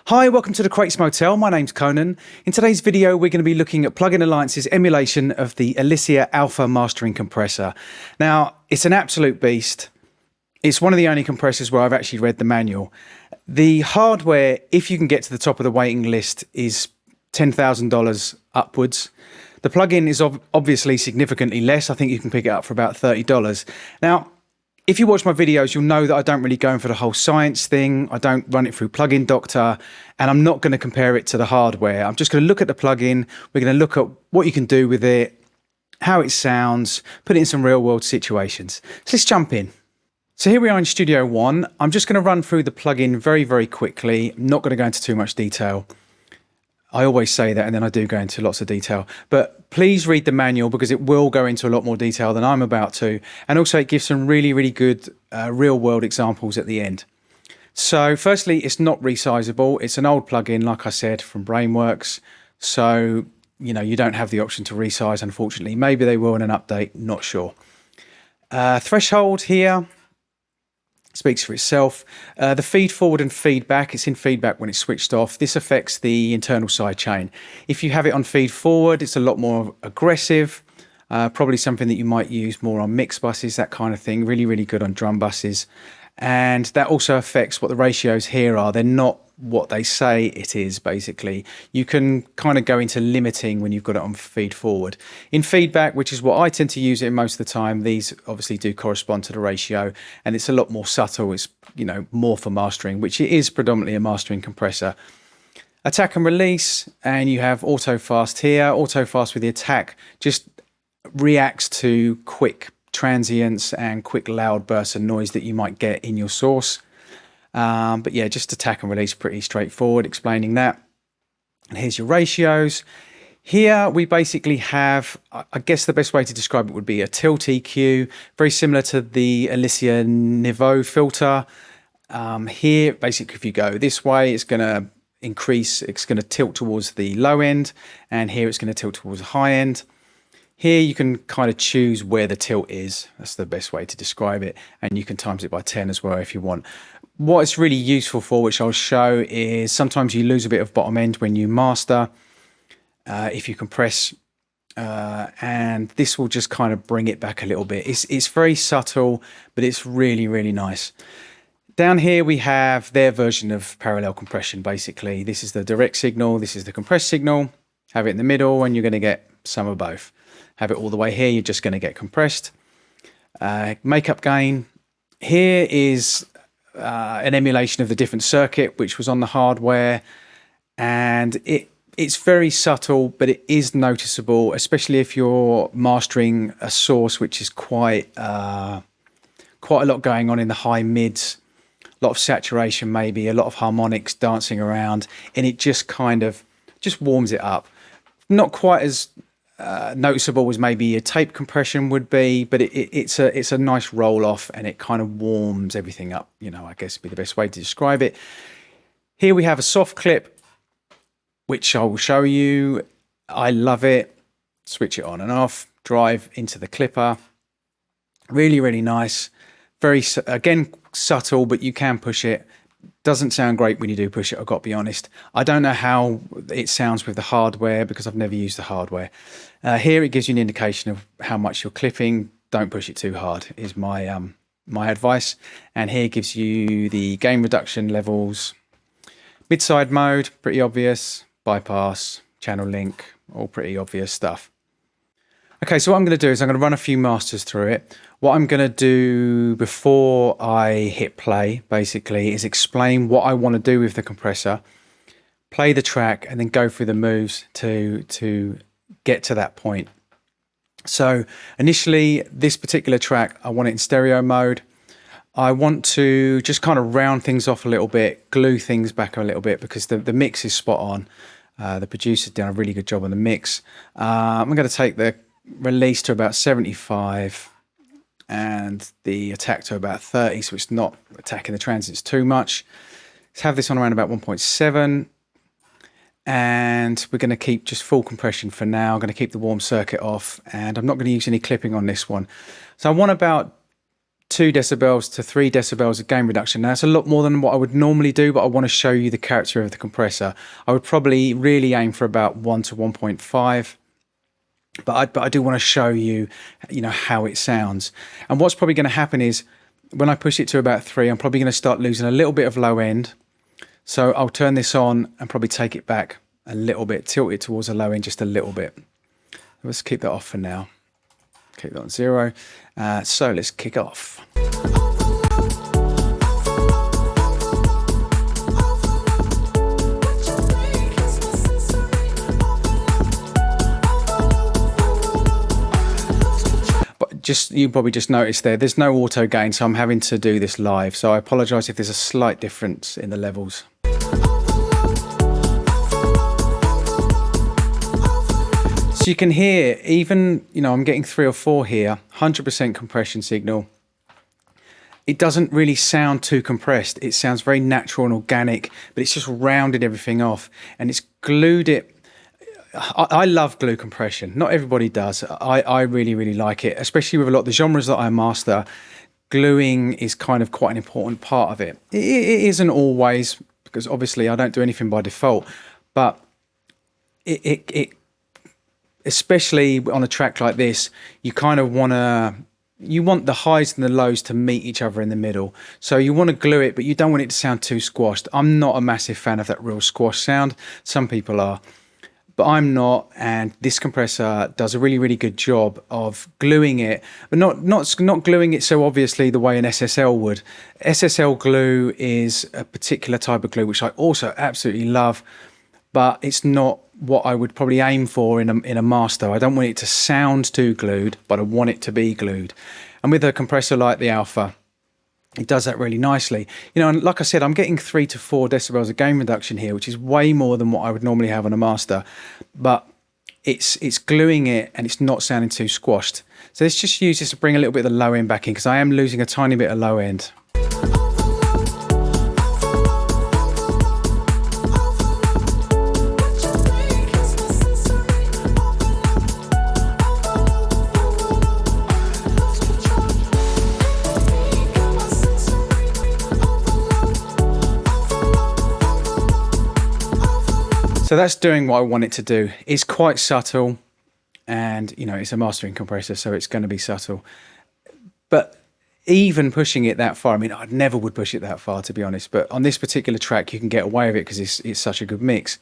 Hi, welcome to the Crates Motel. My name's Conan. In today's video, we're going to be looking at Plugin Alliance's emulation of the Elysia Alpha Mastering Compressor. Now, it's an absolute beast. It's one of the only compressors where I've actually read the manual. The hardware, if you can get to the top of the waiting list, is $10,000 upwards. The plugin is obviously significantly less. I think you can pick it up for about $30. Now, if you watch my videos, you'll know that I don't really go in for the whole science thing. I don't run it through Plugin Doctor, and I'm not going to compare it to the hardware. I'm just going to look at the plugin. We're going to look at what you can do with it, how it sounds, put it in some real world situations. So let's jump in. So here we are in Studio One. I'm just going to run through the plugin very, very quickly. I'm not going to go into too much detail. I always say that, and then I do go into lots of detail. But please read the manual because it will go into a lot more detail than I'm about to. And also it gives some really, really good real-world examples at the end. So firstly, it's not resizable. It's an old plugin, like I said, from Brainworx. So, you know, you don't have the option to resize, unfortunately. Maybe they will in an update, not sure. Threshold here speaks for itself. The feed forward and feedback, it's in feedback when it's switched off. This affects the internal side chain. If you have it on feed forward, it's a lot more aggressive. Probably something that you might use more on mix buses, that kind of thing. Really, really good on drum buses. And that also affects what the ratios here are. They're not what they say it is, basically. You can kind of go into limiting when you've got it on feed forward. In feedback, which is what I tend to use it most of the time, these obviously do correspond to the ratio, and it's a lot more subtle. It's, you know, more for mastering, which it is predominantly a mastering compressor. Attack and release, and you have auto fast here. Auto fast with the attack just reacts to quick transients and quick loud bursts of noise that you might get in your source. But yeah, just attack and release, pretty straightforward explaining that. And here's your ratios. Here we basically have, I guess the best way to describe it would be a tilt EQ, very similar to the Elysia Niveau filter. Here, basically, if you go this way, it's going to increase, it's going to tilt towards the low end, and here it's going to tilt towards the high end. Here you can kind of choose where the tilt is. That's the best way to describe it. And you can times it by 10 as well if you want. What it's really useful for, which I'll show, is sometimes you lose a bit of bottom end when you master, if you compress, and this will just kind of bring it back a little bit. It's very subtle, but it's really, really nice. Down here we have their version of parallel compression, basically. This is the direct signal, this is the compressed signal. Have it in the middle and you're going to get some of both. Have it all the way here, you're just going to get compressed. Makeup gain. Here is an emulation of the different circuit which was on the hardware, and it's very subtle, but it is noticeable, especially if you're mastering a source which is quite a lot going on in the high mids, a lot of saturation, maybe a lot of harmonics dancing around, and it just kind of just warms it up. Not quite as noticeable as maybe a tape compression would be, but it's a nice roll off, and it kind of warms everything up, you know, I guess would be the best way to describe it. Here we have a soft clip, which I will show you. I love it. Switch it on and off, drive into the clipper. Really, really nice. Very, again, subtle, but you can push it. Doesn't sound great when you do push it, I've got to be honest. I don't know how it sounds with the hardware because I've never used the hardware. Here it gives you an indication of how much you're clipping. Don't push it too hard is my my advice. And here gives you the gain reduction levels. Mid-side mode, pretty obvious. Bypass, channel link, all pretty obvious stuff. Okay, so what I'm going to do is I'm going to run a few masters through it. What I'm going to do before I hit play, basically, is explain what I want to do with the compressor, play the track, and then go through the moves to get to that point. So initially, this particular track, I want it in stereo mode. I want to just kind of round things off a little bit, glue things back a little bit, because the mix is spot on. The producer's done a really good job on the mix. I'm going to take the release to about 75 and the attack to about 30, so it's not attacking the transients too much. Let's have this on around about 1.7, and we're going to keep just full compression for now. I'm going to keep the warm circuit off, and I'm not going to use any clipping on this one. So I want about 2 decibels to 3 decibels of gain reduction. Now, that's a lot more than what I would normally do, but I want to show you the character of the compressor. I would probably really aim for about 1 to 1.5. But I do want to show you, how it sounds. And what's probably going to happen is when I push it to about 3, I'm probably going to start losing a little bit of low end. So I'll turn this on and probably take it back a little bit, tilt it towards the low end just a little bit. Let's keep that off for now. Keep that on 0. So let's kick off. You probably just noticed there's no auto gain, so I'm having to do this live. So I apologise if there's a slight difference in the levels. So you can hear, even, I'm getting 3 or 4 here, 100% compression signal. It doesn't really sound too compressed. It sounds very natural and organic, but it's just rounded everything off and it's glued it. I love glue compression. Not everybody does. I really, really like it, especially with a lot of the genres that I master. Gluing is kind of quite an important part of it. It isn't always, because obviously I don't do anything by default, but it especially on a track like this, you kind of want the highs and the lows to meet each other in the middle. So you want to glue it, but you don't want it to sound too squashed. I'm not a massive fan of that real squash sound. Some people are. But I'm not, and this compressor does a really, really good job of gluing it, but not gluing it so obviously the way an SSL would. SSL glue is a particular type of glue which I also absolutely love, but it's not what I would probably aim for in a master. I don't want it to sound too glued, but I want it to be glued. And with a compressor like the Alpha, it does that really nicely. And like I said, I'm getting 3 to 4 decibels of gain reduction here, which is way more than what I would normally have on a master. But it's gluing it and it's not sounding too squashed. So let's just use this to bring a little bit of the low end back in, because I am losing a tiny bit of low end. So that's doing what I want it to do. It's quite subtle, and it's a mastering compressor, so it's going to be subtle. But even pushing it that far, I never would push it that far, to be honest, but on this particular track you can get away with it because it's such a good mix.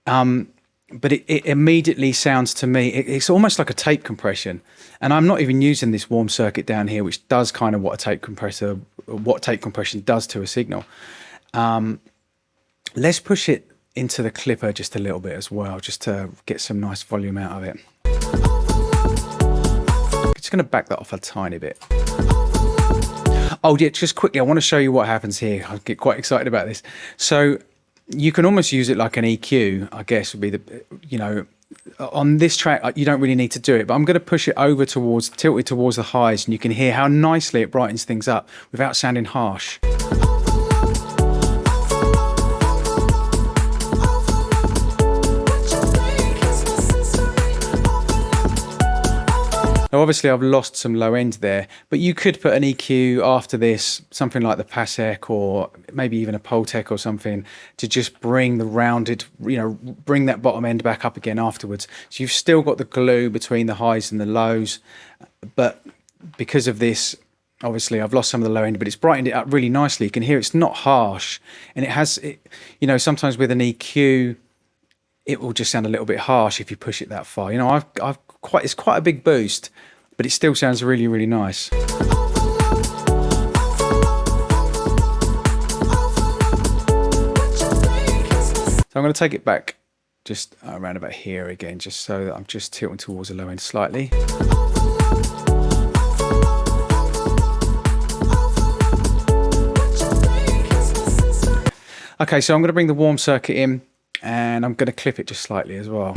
But it immediately sounds to me, it's almost like a tape compression. And I'm not even using this warm circuit down here, which does kind of what tape compression does to a signal. Let's push it into the clipper just a little bit as well, just to get some nice volume out of it. Just going to back that off a tiny bit. Oh yeah, just quickly, I want to show you what happens here. I get quite excited about this. So you can almost use it like an EQ, I guess would be the, on this track, you don't really need to do it, but I'm going to push it over tilt it towards the highs, and you can hear how nicely it brightens things up without sounding harsh. Now, obviously, I've lost some low end there, but you could put an EQ after this, something like the Passec or maybe even a Poltec or something, to just bring the rounded, bring that bottom end back up again afterwards. So you've still got the glue between the highs and the lows, but because of this, obviously, I've lost some of the low end, but it's brightened it up really nicely. You can hear it's not harsh, and it has, sometimes with an EQ, it will just sound a little bit harsh if you push it that far. It's quite a big boost, but it still sounds really, really nice. So I'm going to take it back just around about here again, just so that I'm just tilting towards the low end slightly. Okay, so I'm going to bring the warm circuit in, and I'm going to clip it just slightly as well.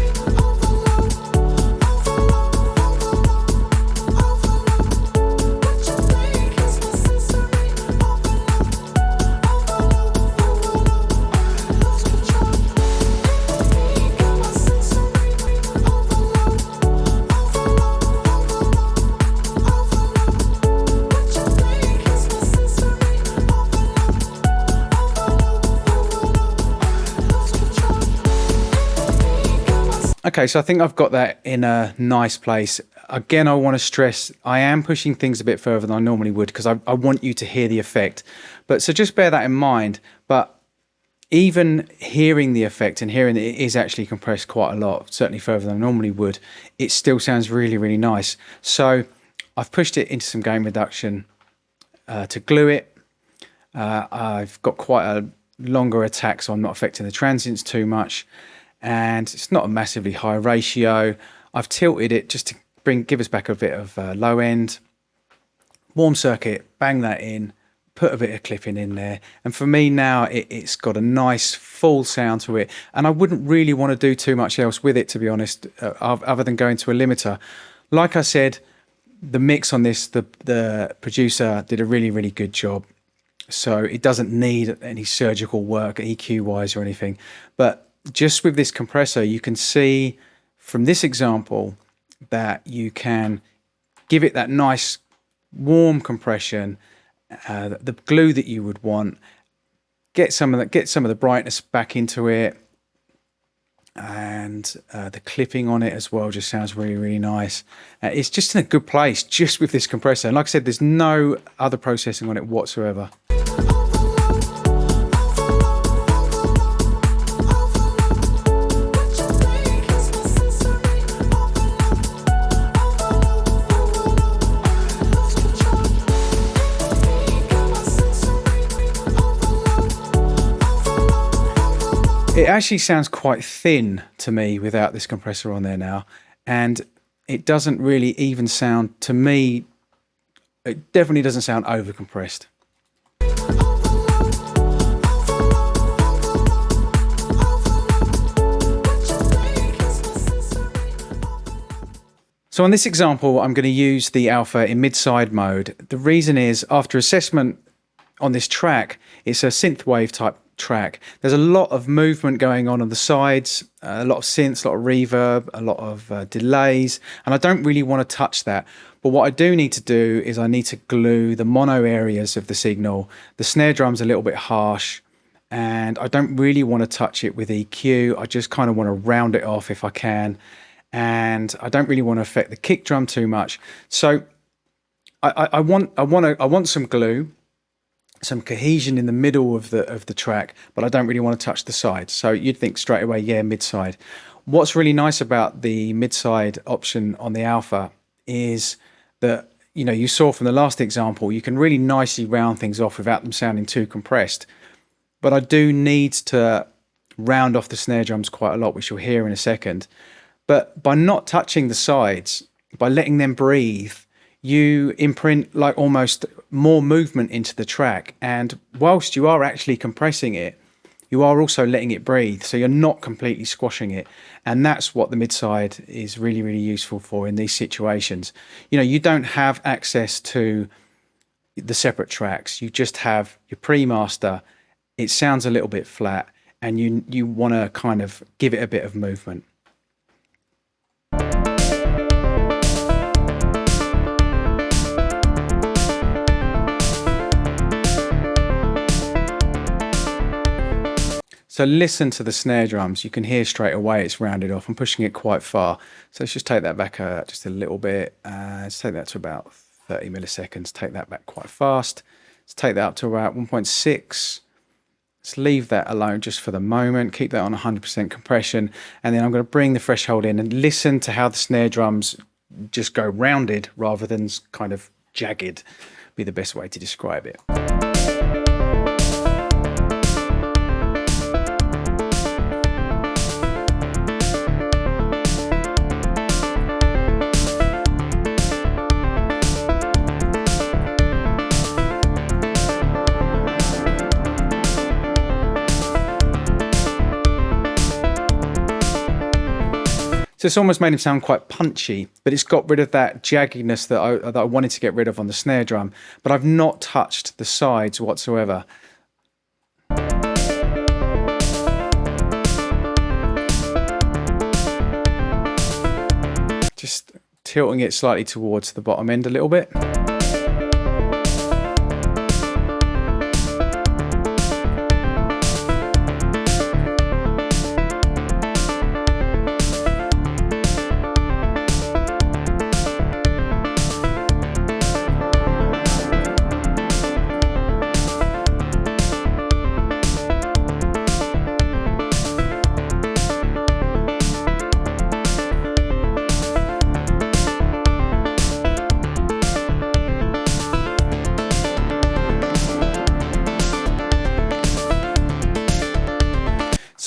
Okay, so I think I've got that in a nice place. Again, I want to stress I am pushing things a bit further than I normally would because I want you to hear the effect. But so just bear that in mind. But even hearing the effect and hearing that it is actually compressed quite a lot, certainly further than I normally would, it still sounds really, really nice. So I've pushed it into some gain reduction to glue it. I've got quite a longer attack, so I'm not affecting the transients too much. And it's not a massively high ratio. I've tilted it just to give us back a bit of low end. Warm circuit, bang that in, put a bit of clipping in there. And for me now, it's got a nice full sound to it. And I wouldn't really want to do too much else with it, to be honest, other than going to a limiter. Like I said, the mix on this, the producer did a really, really good job. So it doesn't need any surgical work EQ wise or anything. But just with this compressor, you can see from this example that you can give it that nice warm compression, the glue that you would want, get some of the brightness back into it, and the clipping on it as well just sounds really, really nice. It's just in a good place just with this compressor. And like I said, there's no other processing on it whatsoever. It actually sounds quite thin to me without this compressor on there now, and it doesn't really even sound, to me, it definitely doesn't sound over compressed. So on this example, I'm going to use the Alpha in mid-side mode. The reason is, after assessment on this track, it's a synthwave type track. There's a lot of movement going on the sides, a lot of synths, a lot of reverb, a lot of delays, and I don't really want to touch that. But what I do need to do is I need to glue the mono areas of the signal. The snare drum's a little bit harsh, and I don't really want to touch it with EQ. I just kind of want to round it off if I can, and I don't really want to affect the kick drum too much. So I want some glue, some cohesion in the middle of the track, but I don't really want to touch the sides. So you'd think straight away, yeah, mid-side. What's really nice about the mid-side option on the Alpha is that, you know, you saw from the last example, you can really nicely round things off without them sounding too compressed. But I do need to round off the snare drums quite a lot, which you'll hear in a second. But by not touching the sides, by letting them breathe, you imprint like almost more movement into the track, and whilst you are actually compressing it, you are also letting it breathe, so you're not completely squashing it. And that's what the mid-side is really, really useful for in these situations. You know, you don't have access to the separate tracks, you just have your pre-master. It sounds a little bit flat, and you want to kind of give it a bit of movement. So listen to the snare drums. You can hear straight away it's rounded off. I'm pushing it quite far. So let's just take that back just a little bit. Let's take that to about 30 milliseconds. Take that back quite fast. Let's take that up to about 1.6. Let's leave that alone just for the moment. Keep that on 100% compression. And then I'm going to bring the threshold in and listen to how the snare drums just go rounded rather than kind of jagged, be the best way to describe it. So it's almost made him sound quite punchy, but it's got rid of that jaggedness that I wanted to get rid of on the snare drum, but I've not touched the sides whatsoever. Just tilting it slightly towards the bottom end a little bit.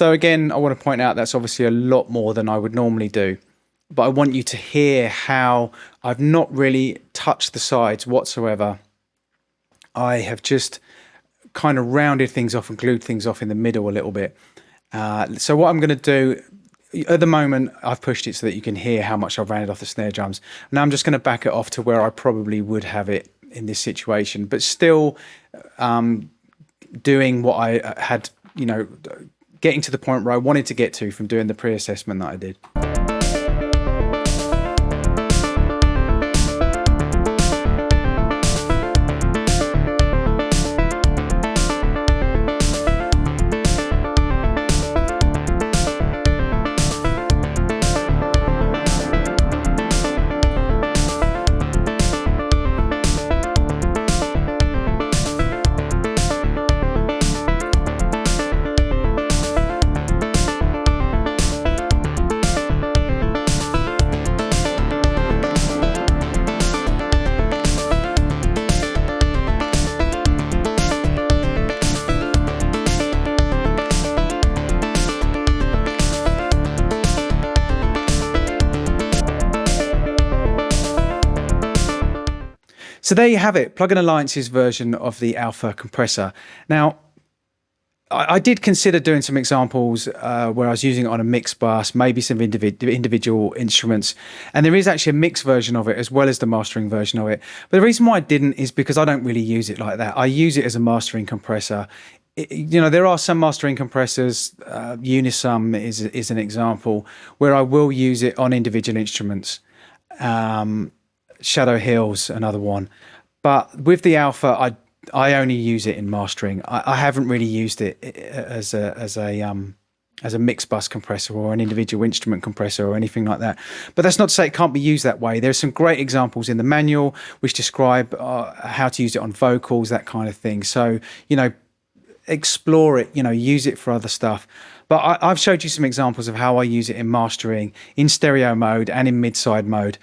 So again, I want to point out that's obviously a lot more than I would normally do, but I want you to hear how I've not really touched the sides whatsoever. I have just kind of rounded things off and glued things off in the middle a little bit. So what I'm going to do, at the moment, I've pushed it so that you can hear how much I've rounded off the snare drums. Now I'm just going to back it off to where I probably would have it in this situation, but still doing what I had, you know, getting to the point where I wanted to get to from doing the pre-assessment that I did. So there you have it, Plugin Alliance's version of the Alpha compressor. Now, I did consider doing some examples where I was using it on a mix bus, maybe some individual instruments, and there is actually a mix version of it as well as the mastering version of it. But the reason why I didn't is because I don't really use it like that. I use it as a mastering compressor. You know, there are some mastering compressors, Unisum is an example, where I will use it on individual instruments. Shadow Hill's another one, but with the Alpha, I only use it in mastering. I haven't really used it as a mix bus compressor or an individual instrument compressor or anything like that. But that's not to say it can't be used that way. There's some great examples in the manual which describe how to use it on vocals, that kind of thing. So, you know, explore it, you know, use it for other stuff. But I've showed you some examples of how I use it in mastering, in stereo mode and in mid-side mode.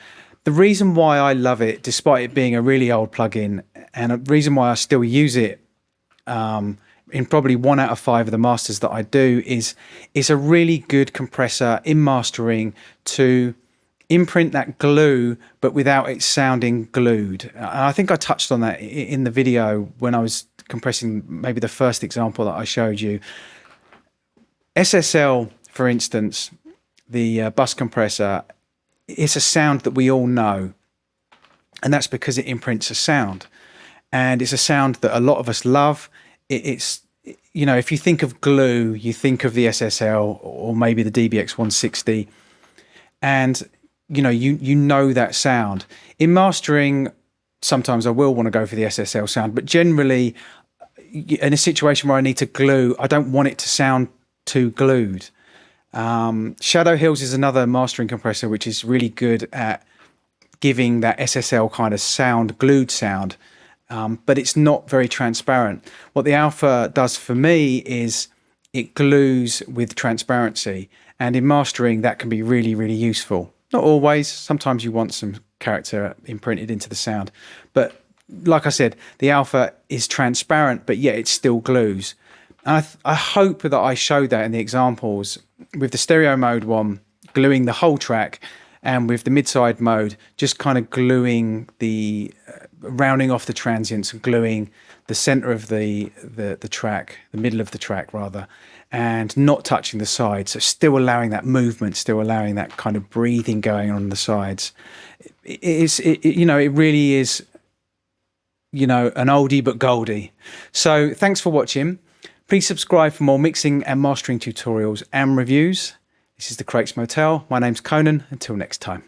The reason why I love it, despite it being a really old plugin, and the reason why I still use it in probably 1 out of 5 of the masters that I do, is it's a really good compressor in mastering to imprint that glue, but without it sounding glued. And I think I touched on that in the video when I was compressing maybe the first example that I showed you. SSL, for instance, the bus compressor, it's a sound that we all know, and that's because it imprints a sound, and it's a sound that a lot of us love. It's, you know, if you think of glue, you think of the SSL or maybe the DBX 160, and you know that sound. In mastering, sometimes I will want to go for the SSL sound, but generally in a situation where I need to glue, I don't want it to sound too glued. Shadow Hills is another mastering compressor which is really good at giving that SSL kind of sound, glued sound, but it's not very transparent. What the Alpha does for me is it glues with transparency, and in mastering that can be really, really useful. Not always, sometimes you want some character imprinted into the sound, but like I said, the Alpha is transparent, but yet it still glues. And I hope that I showed that in the examples, with the stereo mode one gluing the whole track, and with the mid-side mode just kind of gluing the rounding off the transients and gluing the center of the track, the middle of the track rather, and not touching the sides, so still allowing that movement, still allowing that kind of breathing going on the sides. It really is, you know, an oldie but goldie. So thanks for watching. Please subscribe for more mixing and mastering tutorials and reviews. This is the Crates Motel. My name's Conan. Until next time.